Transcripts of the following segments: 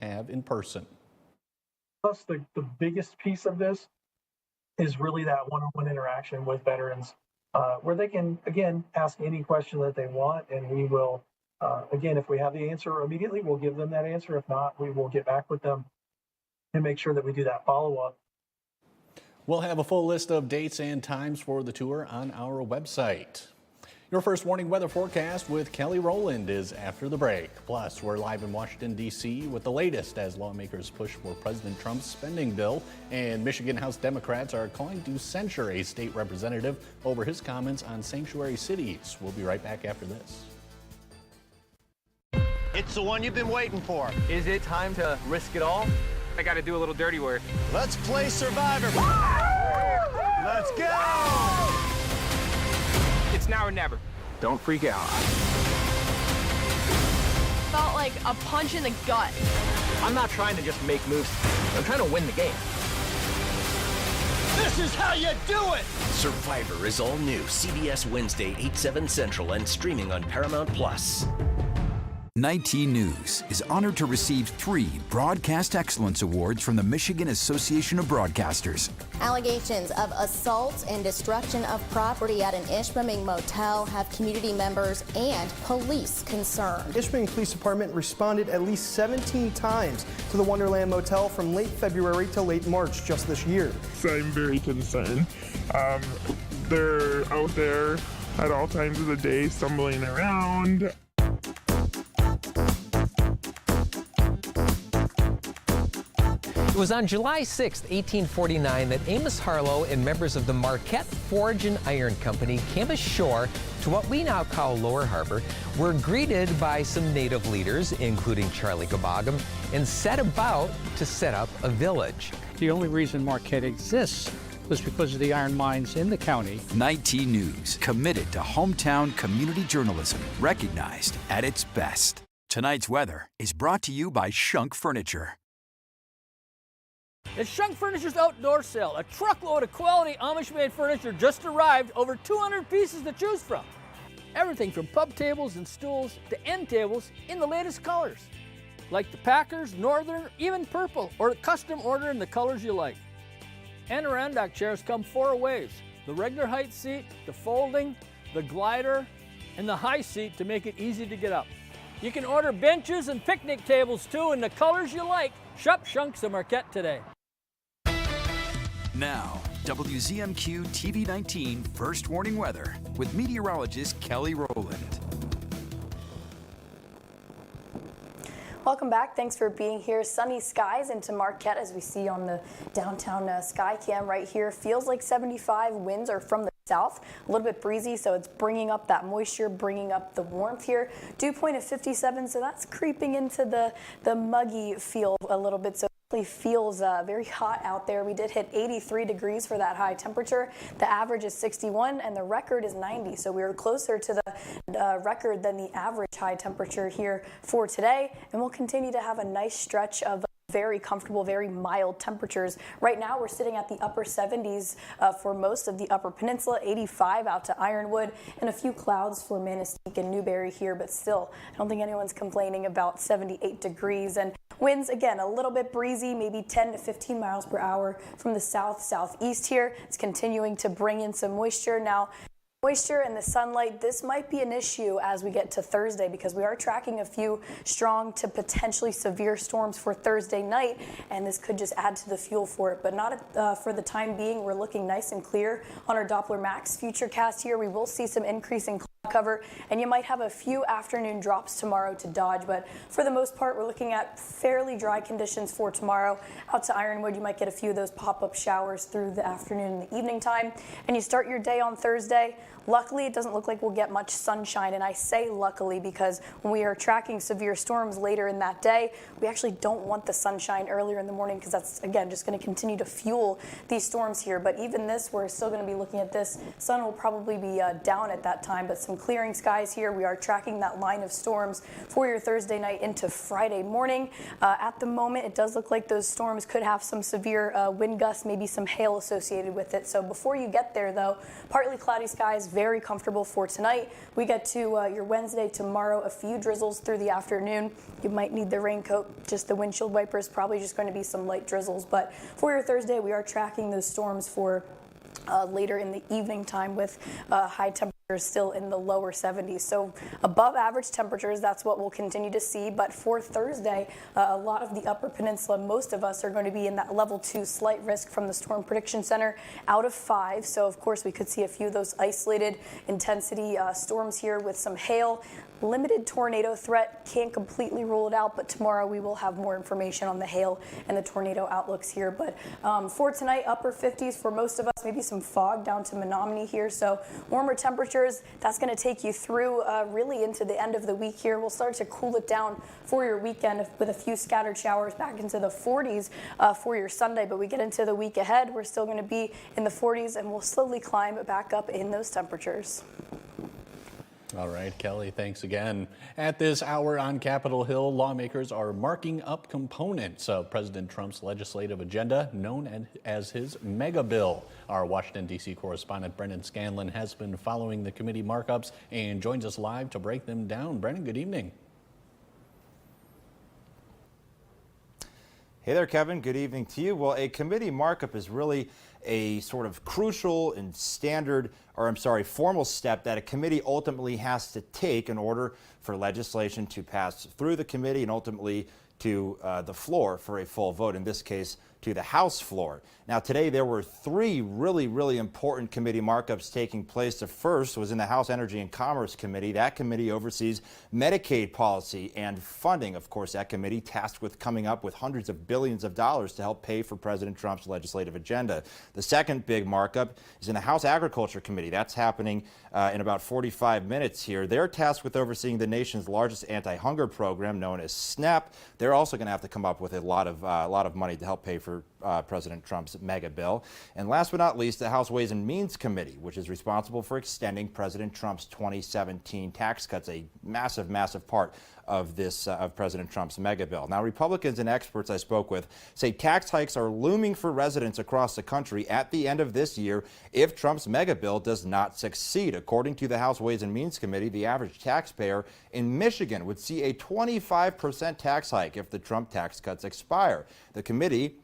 have in person. Plus, the biggest piece of this is really that one-on-one interaction with veterans, where they can, again, ask any question that they want, and we will, again, if we have the answer immediately, we'll give them that answer. If not, we will get back with them and make sure that we do that follow-up. We'll have a full list of dates and times for the tour on our website. Your first warning weather forecast with Kelly Rowland is after the break. Plus, we're live in Washington, D.C. with the latest as lawmakers push for President Trump's spending bill. And Michigan House Democrats are calling to censure a state representative over his comments on sanctuary cities. We'll be right back after this. It's the one you've been waiting for. Is it time to risk it all? I got to do a little dirty work. Let's play Survivor. Let's go! It's now or never. Don't freak out. Felt like a punch in the gut. I'm not trying to just make moves. I'm trying to win the game. This is how you do it! Survivor is all new. CBS Wednesday, 8/7 Central and streaming on Paramount+. 19 News is honored to receive 3 Broadcast Excellence Awards from the Michigan Association of Broadcasters. Allegations of assault and destruction of property at an Ishpeming motel have community members and police concerned. Ishpeming Police Department responded at least 17 times to the Wonderland Motel from late February to late March just this year. So I'm very concerned. They're out there at all times of the day stumbling around. It was on July 6, 1849, that Amos Harlow and members of the Marquette Forge and Iron Company came ashore to what we now call Lower Harbor, were greeted by some native leaders, including Charlie Gabagam, and set about to set up a village. The only reason Marquette exists was because of the iron mines in the county. 19 News, committed to hometown community journalism, recognized at its best. Tonight's weather is brought to you by Shunk Furniture. It's Shunk Furniture's outdoor sale. A truckload of quality Amish-made furniture just arrived, over 200 pieces to choose from. Everything from pub tables and stools to end tables in the latest colors, like the Packers, Northern, even purple, or custom order in the colors you like. Adirondack chairs come 4 ways: the regular height seat, the folding, the glider, and the high seat to make it easy to get up. You can order benches and picnic tables too in the colors you like. Shop Shunks of Marquette today. Now, WZMQ TV 19 First Warning Weather with meteorologist Kelly Rowland. Welcome back. Thanks for being here. Sunny skies into Marquette, as we see on the downtown sky cam right here. Feels like 75. Winds are from the south, a little bit breezy, so it's bringing up that moisture, bringing up the warmth here. Dew point of 57, so that's creeping into the muggy feel a little bit. So it feels very hot out there. We did hit 83 degrees for that high temperature. The average is 61 and the record is 90. So we were closer to the record than the average high temperature here for today. And we'll continue to have a nice stretch of very comfortable, very mild temperatures. Right now we're sitting at the upper 70s for most of the Upper Peninsula, 85 out to Ironwood, and a few clouds for Manistee and Newberry here, but still I don't think anyone's complaining about 78 degrees. And winds, again, a little bit breezy, maybe 10 to 15 miles per hour from the southeast here. It's continuing to bring in some moisture. Now, moisture and the sunlight, this might be an issue as we get to Thursday, because we are tracking a few strong to potentially severe storms for Thursday night, and this could just add to the fuel for it. But not for the time being. We're looking nice and clear on our Doppler Max futurecast here. We will see some increasing cloud cover, and you might have a few afternoon drops tomorrow to dodge, but for the most part we're looking at fairly dry conditions for tomorrow. Out to Ironwood, you might get a few of those pop-up showers through the afternoon and the evening time, and you start your day on Thursday. Luckily, it doesn't look like we'll get much sunshine, and I say luckily because when we are tracking severe storms later in that day, we actually don't want the sunshine earlier in the morning, because that's, again, just going to continue to fuel these storms here. But even this, we're still going to be looking at this. Sun will probably be down at that time, but some some clearing skies here. We are tracking that line of storms for your Thursday night into Friday morning. At the moment, it does look like those storms could have some severe wind gusts, maybe some hail associated with it. So before you get there, though, partly cloudy skies, very comfortable for tonight. We get to your Wednesday tomorrow, a few drizzles through the afternoon. You might need the raincoat, just the windshield wipers, probably just going to be some light drizzles. But for your Thursday, we are tracking those storms for later in the evening time with high temperatures still in the lower 70s. So above average temperatures, that's what we'll continue to see. But for Thursday, a lot of the Upper Peninsula, most of us are going to be in that level 2 slight risk from the Storm Prediction Center out of 5. So of course we could see a few of those isolated intensity storms here with some hail. Limited tornado threat, can't completely rule it out, but tomorrow we will have more information on the hail and the tornado outlooks here. But for tonight, upper 50s for most of us, maybe some fog down to Menominee here. So warmer temperatures, that's going to take you through really into the end of the week here. We'll start to cool it down for your weekend with a few scattered showers back into the 40s for your Sunday. But we get into the week ahead, we're still going to be in the 40s and we'll slowly climb back up in those temperatures. All right, Kelly, thanks again. At this hour on Capitol Hill, lawmakers are marking up components of President Trump's legislative agenda, known as his mega bill. Our Washington, D.C. correspondent Brendan Scanlon has been following the committee markups and joins us live to break them down. Brendan, good evening. Hey there, Kevin. Good evening to you. Well, a committee markup is really a sort of crucial and formal step that a committee ultimately has to take in order for legislation to pass through the committee and ultimately to the floor for a full vote, in this case, to the House floor. Now, today there were 3 really important committee markups taking place. The first was in the House Energy and Commerce Committee. That committee oversees Medicaid policy and funding. Of course, that committee tasked with coming up with hundreds of billions of dollars to help pay for President Trump's legislative agenda. The second big markup is in the House Agriculture Committee. That's happening in about 45 minutes here. They're tasked with overseeing the nation's largest anti-hunger program known as SNAP. They're also going to have to come up with a lot of money to help pay for President Trump's mega bill. And last but not least, the House Ways and Means Committee, which is responsible for extending President Trump's 2017 tax cuts, a massive part of this of President Trump's mega bill. Now, Republicans and experts I spoke with say tax hikes are looming for residents across the country at the end of this year if Trump's mega bill does not succeed. According to the House Ways and Means Committee, the average taxpayer in Michigan would see a 25% tax hike if the Trump tax cuts expire. The committee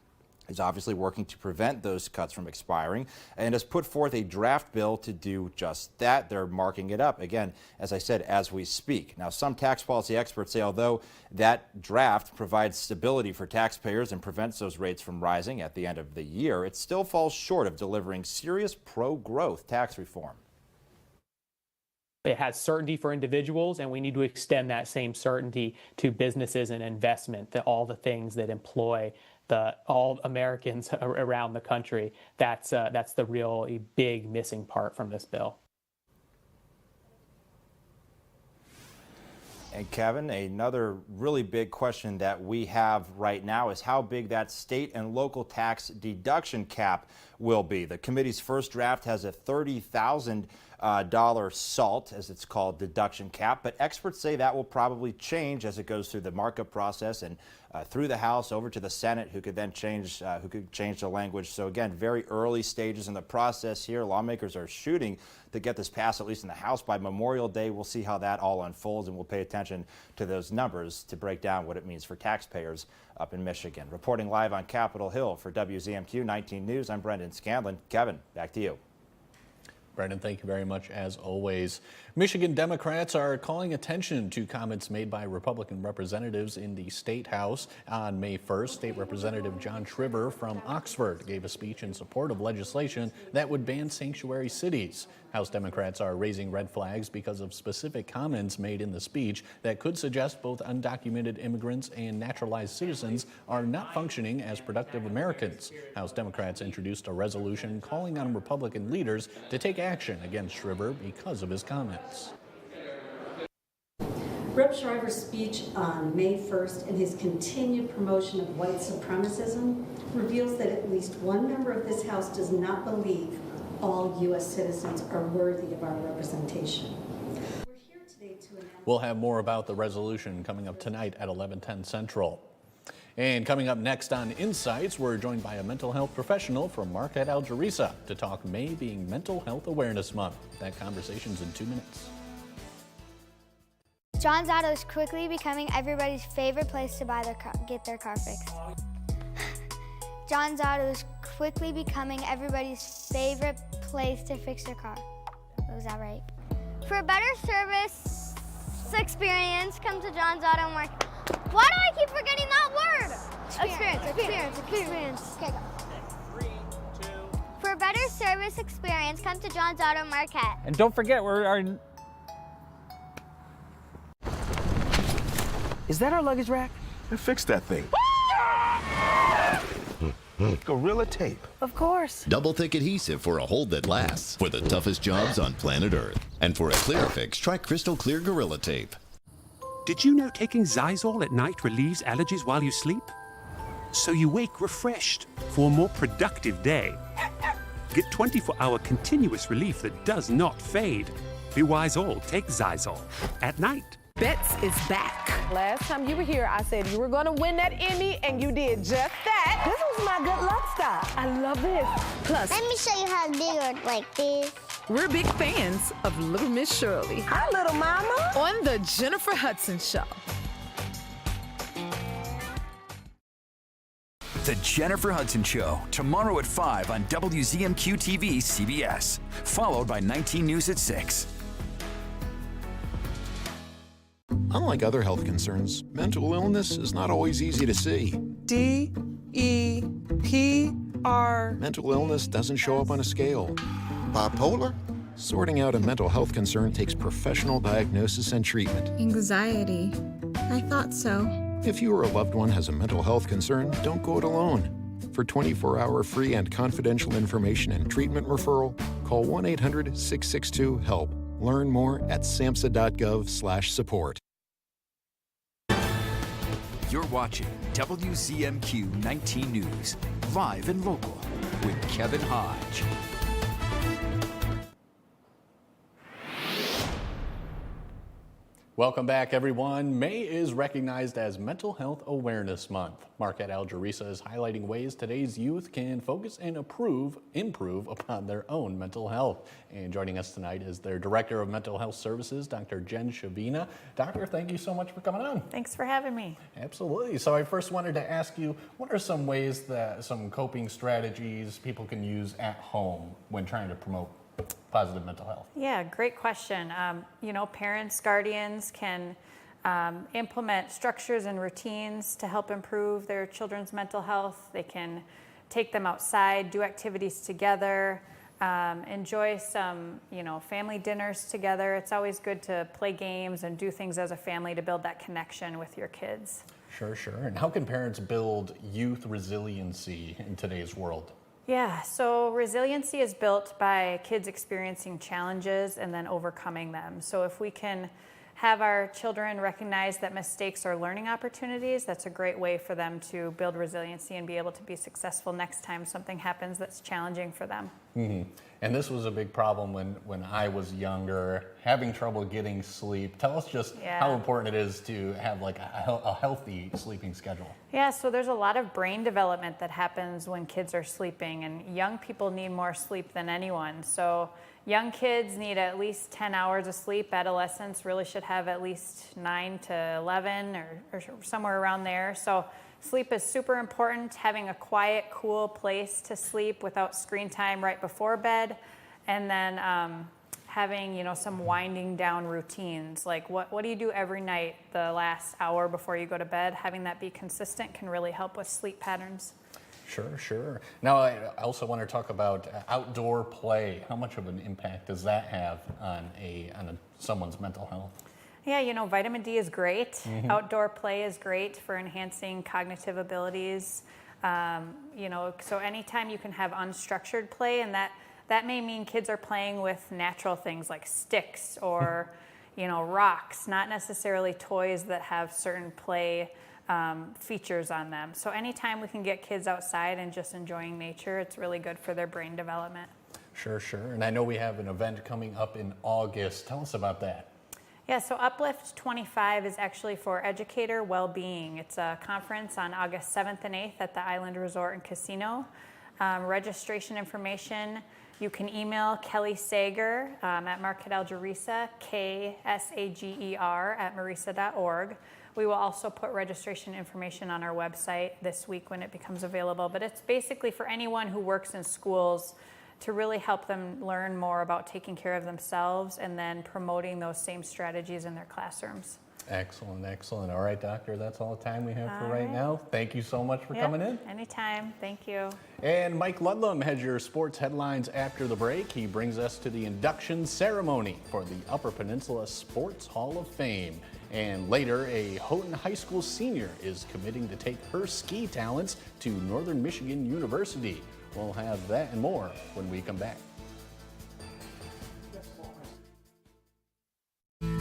is obviously working to prevent those cuts from expiring and has put forth a draft bill to do just that. They're marking it up, again, as I said, as we speak. Now, some tax policy experts say although that draft provides stability for taxpayers and prevents those rates from rising at the end of the year, it still falls short of delivering serious pro-growth tax reform. It has certainty for individuals, and we need to extend that same certainty to businesses and investment, all the things that employ all Americans around the country. That's the really big missing part from this bill. And Kevin, another really big question that we have right now is how big that state and local tax deduction cap will be. The committee's first draft has a $30,000 SALT, as it's called, deduction cap, but experts say that will probably change as it goes through the markup process and through the House over to the Senate, who could then change the language. So again, very early stages in the process here. Lawmakers are shooting to get this passed, at least in the House, by Memorial Day. We'll see how that all unfolds, and we'll pay attention to those numbers to break down what it means for taxpayers up in Michigan. Reporting live on Capitol Hill for WZMQ 19 News, I'm Brendan Scanlon. Kevin, back to you. Brendan, thank you very much as always. Michigan Democrats are calling attention to comments made by Republican representatives in the State House. On May 1st, State Representative John Shriver from Oxford gave a speech in support of legislation that would ban sanctuary cities. House Democrats are raising red flags because of specific comments made in the speech that could suggest both undocumented immigrants and naturalized citizens are not functioning as productive Americans. House Democrats introduced a resolution calling on Republican leaders to take action against Shriver because of his comments. Rep. Shriver's speech on May 1st and his continued promotion of white supremacism reveals that at least one member of this House does not believe all U.S. citizens are worthy of our representation. We'll have more about the resolution coming up tonight at 11:10 Central. And coming up next on Insights, we're joined by a mental health professional from Marquette, Algerisa to talk May being Mental Health Awareness Month. That conversation's in 2 minutes. John's Auto is quickly becoming everybody's favorite place to get their car fixed. John's Auto is quickly becoming everybody's favorite place to fix their car. Was that right? For a better service experience, come to John's Auto Market. Why do I keep forgetting that word? Experience. Okay, go. For a better service experience, come to John's Auto Market. And don't forget, Is that our luggage rack? Fix that thing. Gorilla tape. Of course. Double thick adhesive for a hold that lasts for the toughest jobs on planet Earth. And for a clear fix, try Crystal Clear Gorilla Tape. Did you know taking Zysol at night relieves allergies while you sleep? So you wake refreshed for a more productive day. Get 24-hour continuous relief that does not fade. Be wise all, take Zysol at night. Bets is back. Last time you were here, I said you were going to win that Emmy, and you did just that. This was my good luck style. I love this. Plus, Let me show you how to do it like this. we're big fans of Little Miss Shirley. Hi, little mama. On the Jennifer Hudson Show. The Jennifer Hudson Show, tomorrow at 5 on WZMQ TV CBS, followed by 19 News at 6. Unlike other health concerns, mental illness is not always easy to see. D-E-P-R. Mental illness doesn't show up on a scale. Bipolar? Sorting out a mental health concern takes professional diagnosis and treatment. Anxiety. I thought so. If you or a loved one has a mental health concern, don't go it alone. For 24-hour free and confidential information and treatment referral, call 1-800-662-HELP. Learn more at samhsa.gov/support. You're watching WZMQ 19 News, live and local, with Kevin Hodge. Welcome back, everyone. May is recognized as Mental Health Awareness Month. Marquette Algerisa is highlighting ways today's youth can focus and improve upon their own mental health. And joining us tonight is their Director of Mental Health Services, Dr. Jen Shabina. Doctor, thank you so much for coming on. Thanks for having me. Absolutely. So I first wanted to ask you, what are some ways some coping strategies people can use at home when trying to promote positive mental health? Yeah, great question. Parents, guardians can implement structures and routines to help improve their children's mental health. They can take them outside, do activities together, enjoy some, family dinners together. It's always good to play games and do things as a family to build that connection with your kids. Sure. And how can parents build youth resiliency in today's world? Yeah, so resiliency is built by kids experiencing challenges and then overcoming them. So if we can have our children recognize that mistakes are learning opportunities, that's a great way for them to build resiliency and be able to be successful next time something happens that's challenging for them. Mm-hmm. And this was a big problem when I was younger, having trouble getting sleep. Tell us just how important it is to have like a healthy sleeping schedule. Yeah, so there's a lot of brain development that happens when kids are sleeping, and young people need more sleep than anyone. So young kids need at least 10 hours of sleep. Adolescents really should have at least 9 to 11 or somewhere around there. So sleep is super important. Having a quiet, cool place to sleep without screen time right before bed, and then having some winding down routines. Like what do you do every night the last hour before you go to bed? Having that be consistent can really help with sleep patterns. Sure. Now, I also want to talk about outdoor play. How much of an impact does that have on someone's mental health? Yeah, vitamin D is great. Mm-hmm. Outdoor play is great for enhancing cognitive abilities. So anytime you can have unstructured play, and that may mean kids are playing with natural things like sticks or, rocks, not necessarily toys that have certain play features on them. So anytime we can get kids outside and just enjoying nature, it's really good for their brain development. Sure. And I know we have an event coming up in August. Tell us about that. Yeah, so Uplift 25 is actually for educator well-being. It's a conference on August 7th and 8th at the Island Resort and Casino. Registration information, you can email Kelly Sager at Marquette Algerisa, KSAGER at marisa.org. We will also put registration information on our website this week when it becomes available. But it's basically for anyone who works in schools to really help them learn more about taking care of themselves and then promoting those same strategies in their classrooms. Excellent, excellent. All right, Doctor, that's all the time we have for right now. Thank you so much for coming in. Anytime. Thank you. And Mike Ludlam has your sports headlines after the break. He brings us to the induction ceremony for the Upper Peninsula Sports Hall of Fame. And later, a Houghton High School senior is committing to take her ski talents to Northern Michigan University. We'll have that and more when we come back.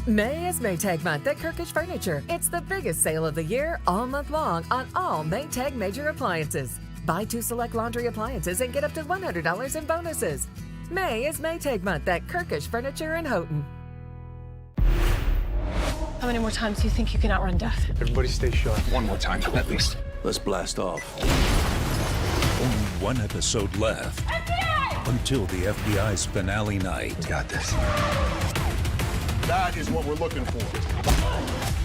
May is Maytag Month at Kirkish Furniture. It's the biggest sale of the year all month long on all Maytag major appliances. Buy 2 select laundry appliances and get up to $100 in bonuses. May is Maytag Month at Kirkish Furniture in Houghton. How many more times do you think you can outrun death? Everybody stay sharp. One more time, at least. Let's blast off. Only one episode left. FBI! Until the FBI's finale night. We got this. That is what we're looking for.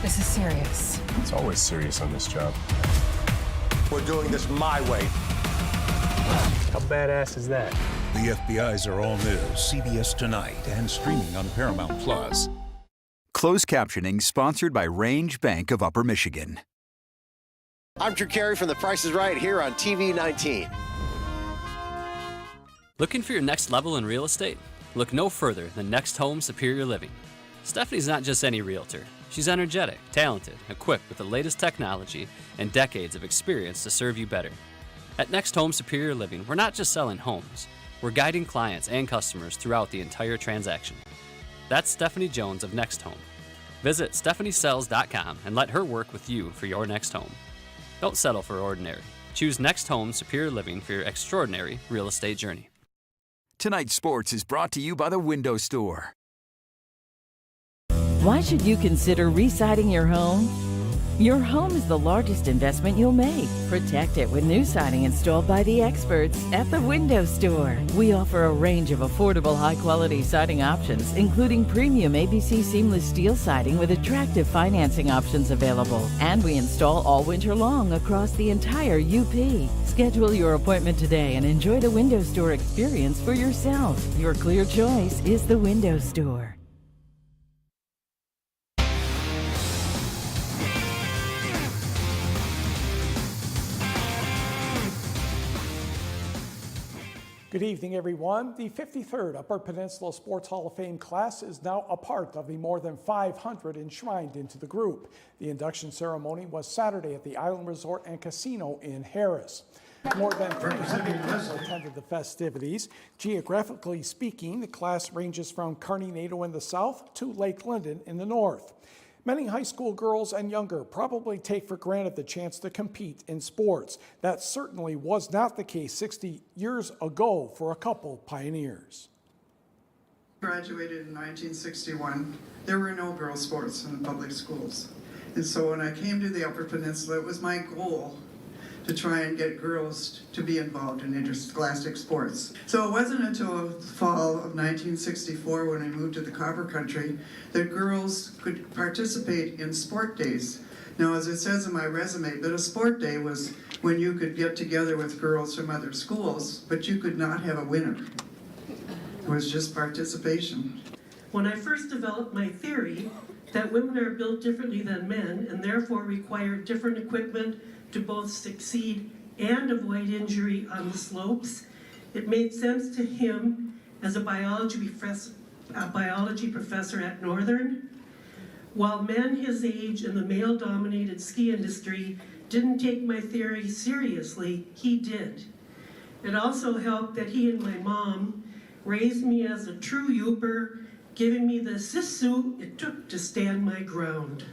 This is serious. It's always serious on this job. We're doing this my way. How badass is that? The FBI's are all new. CBS Tonight and streaming on Paramount Plus. Closed captioning sponsored by Range Bank of Upper Michigan. I'm Drew Carey from The Price is Right here on TV 19. Looking for your next level in real estate? Look no further than Next Home Superior Living. Stephanie's not just any realtor. She's energetic, talented, equipped with the latest technology and decades of experience to serve you better. At Next Home Superior Living, we're not just selling homes. We're guiding clients and customers throughout the entire transaction. That's Stephanie Jones of Next Home. Visit stephaniesells.com and let her work with you for your next home. Don't settle for ordinary. Choose Next Home Superior Living for your extraordinary real estate journey. Tonight's sports is brought to you by the Window Store. Why should you consider re-siding your home? Your home is the largest investment you'll make. Protect it with new siding installed by the experts at the Window Store. We offer a range of affordable, high-quality siding options, including premium ABC seamless steel siding with attractive financing options available. And we install all winter long across the entire UP. Schedule your appointment today and enjoy the Window Store experience for yourself. Your clear choice is the Window Store. Good evening, everyone. The 53rd Upper Peninsula Sports Hall of Fame class is now a part of the more than 500 enshrined into the group. The induction ceremony was Saturday at the Island Resort and Casino in Harris. More than 300 people attended the festivities. Geographically speaking, the class ranges from Kearney-Nadeau in the south to Lake Linden in the north. Many high school girls and younger probably take for granted the chance to compete in sports. That certainly was not the case 60 years ago for a couple pioneers. Graduated in 1961. There were no girls' sports in the public schools. And so when I came to the Upper Peninsula, it was my goal to try and get girls to be involved in interscholastic sports. So it wasn't until the fall of 1964 when we moved to the Copper Country that girls could participate in sport days. Now, as it says in my resume, that a sport day was when you could get together with girls from other schools, but you could not have a winner. It was just participation. When I first developed my theory that women are built differently than men and therefore require different equipment to both succeed and avoid injury on the slopes, it made sense to him as a biology professor at Northern. While men his age in the male-dominated ski industry didn't take my theory seriously, he did. It also helped that he and my mom raised me as a true Yooper, giving me the sisu it took to stand my ground.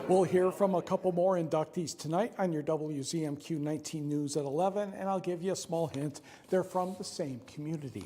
We'll hear from a couple more inductees tonight on your WZMQ 19 News at 11, and I'll give you a small hint. They're from the same community.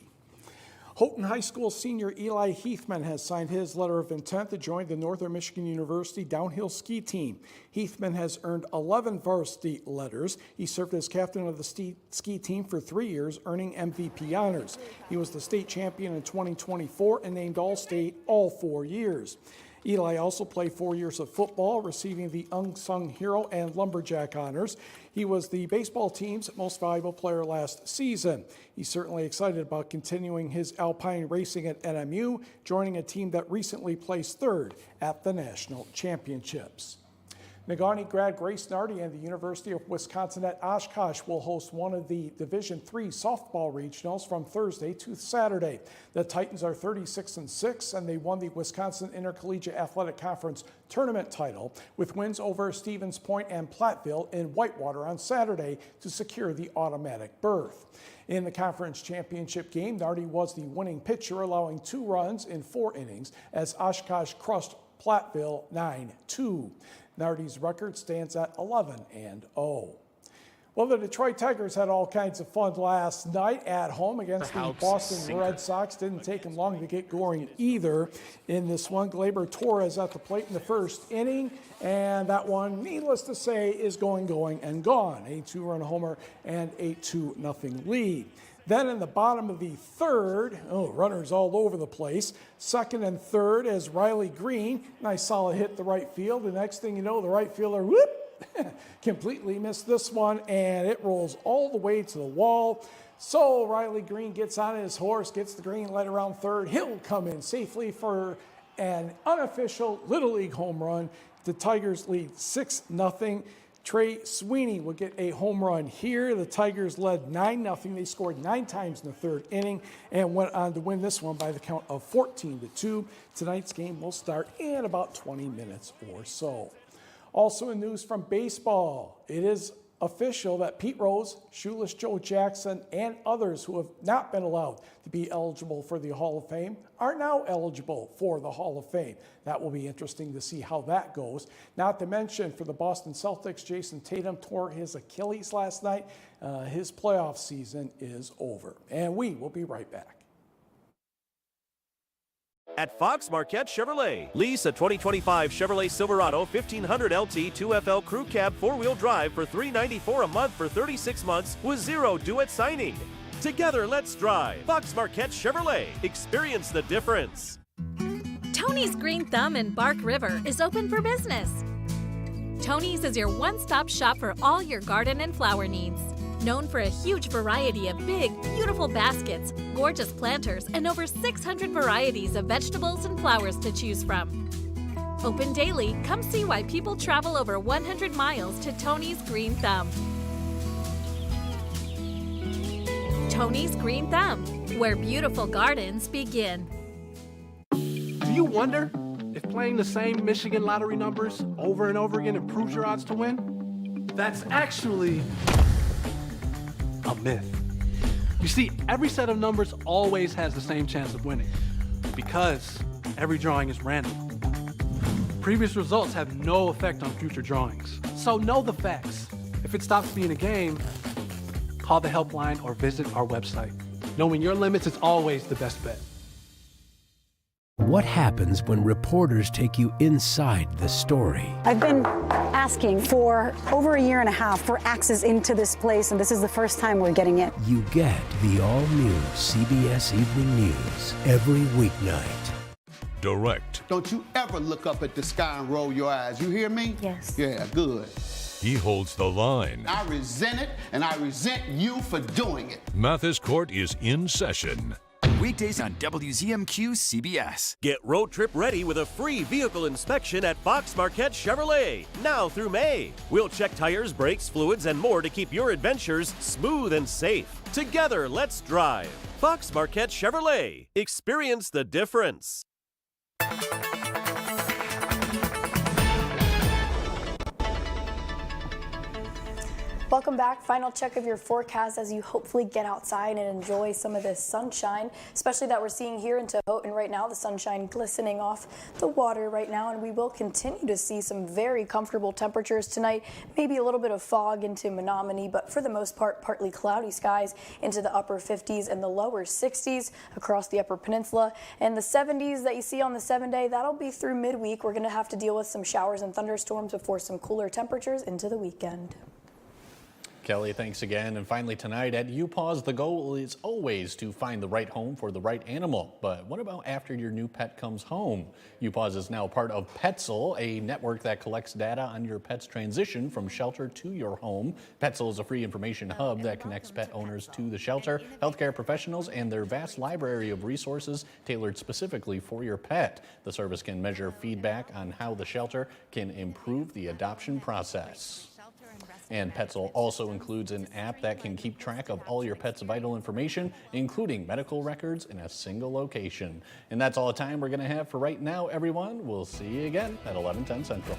Houghton High School senior Eli Heathman has signed his letter of intent to join the Northern Michigan University downhill ski team. Heathman has earned 11 varsity letters. He served as captain of the ski team for 3 years, earning MVP honors. He was the state champion in 2024 and named All-State all 4 years. Eli also played 4 years of football, receiving the Unsung Hero and Lumberjack honors. He was the baseball team's most valuable player last season. He's certainly excited about continuing his alpine racing at NMU, joining a team that recently placed third at the national championships. Negaunee grad Grace Nardi and the University of Wisconsin at Oshkosh will host one of the Division III softball regionals from Thursday to Saturday. The Titans are 36-6, and they won the Wisconsin Intercollegiate Athletic Conference tournament title with wins over Stevens Point and Platteville in Whitewater on Saturday to secure the automatic berth. In the conference championship game, Nardi was the winning pitcher, allowing 2 runs in 4 innings as Oshkosh crushed Platteville 9-2. Nardi's record stands at 11-0. Well, the Detroit Tigers had all kinds of fun last night at home against the Boston Red Sox. Didn't take them long to get going either in this one. Gleyber Torres at the plate in the first inning, and that one, needless to say, is going and gone. A 2-run homer and a 2-0 lead. Then in the bottom of the third, runners all over the place. Second and third as Riley Green, nice solid hit to right field. The next thing you know, the right fielder, completely missed this one, and it rolls all the way to the wall. So Riley Green gets on his horse, gets the green light around third. He'll come in safely for an unofficial Little League home run. The Tigers lead 6-0. Trey Sweeney will get a home run here. The Tigers led 9-0. They scored 9 times in the third inning and went on to win this one by the count of 14-2. Tonight's game will start in about 20 minutes or so. Also in news from baseball, it is official that Pete Rose, Shoeless Joe Jackson, and others who have not been allowed to be eligible for the Hall of Fame are now eligible for the Hall of Fame. That will be interesting to see how that goes. Not to mention, for the Boston Celtics, Jason Tatum tore his Achilles last night. His playoff season is over. And we will be right back. At Fox Marquette Chevrolet, lease a 2025 Chevrolet Silverado 1500 LT 2FL Crew Cab 4-wheel drive for $394 a month for 36 months with 0 due at signing. Together, let's drive. Fox Marquette Chevrolet. Experience the difference. Tony's Green Thumb in Bark River is open for business. Tony's is your one-stop shop for all your garden and flower needs. Known for a huge variety of big, beautiful baskets, gorgeous planters, and over 600 varieties of vegetables and flowers to choose from. Open daily, come see why people travel over 100 miles to Tony's Green Thumb. Tony's Green Thumb, where beautiful gardens begin. Do you wonder if playing the same Michigan lottery numbers over and over again improves your odds to win? That's actually a myth. You see, every set of numbers always has the same chance of winning because every drawing is random. Previous results have no effect on future drawings. So know the facts. If it stops being a game, call the helpline or visit our website. Knowing your limits is always the best bet. What happens when reporters take you inside the story? I've been asking for over 1.5 years for access into this place, and this is the first time we're getting it. You get the all-new CBS Evening News every weeknight. Direct. Don't you ever look up at the sky and roll your eyes. You hear me? Yes. Yeah, good. He holds the line. I resent it, and I resent you for doing it. Mathis Court is in session. Weekdays on WZMQ CBS. Get road trip ready with a free vehicle inspection at Fox Marquette Chevrolet, now through May. We'll check tires, brakes, fluids, and more to keep your adventures smooth and safe. Together, let's drive. Fox Marquette Chevrolet. Experience the difference. Welcome back. Final check of your forecast as you hopefully get outside and enjoy some of this sunshine, especially that we're seeing here in Tehoten right now. The sunshine glistening off the water right now, and we will continue to see some very comfortable temperatures tonight. Maybe a little bit of fog into Menominee, but for the most part, partly cloudy skies into the upper 50s and the lower 60s across the Upper Peninsula. And the 70s that you see on the 7-day, that'll be through midweek. We're going to have to deal with some showers and thunderstorms before some cooler temperatures into the weekend. Kelly, thanks again. And finally tonight at UPaws, the goal is always to find the right home for the right animal. But what about after your new pet comes home? UPaws is now part of Petzl, a network that collects data on your pet's transition from shelter to your home. Petzl is a free information hub that connects pet owners to the shelter, healthcare professionals, and their vast library of resources tailored specifically for your pet. The service can measure feedback on how the shelter can improve the adoption process. And Petzl also includes an app that can keep track of all your pet's vital information, including medical records in a single location. And that's all the time we're going to have for right now, everyone. We'll see you again at 11:10 Central.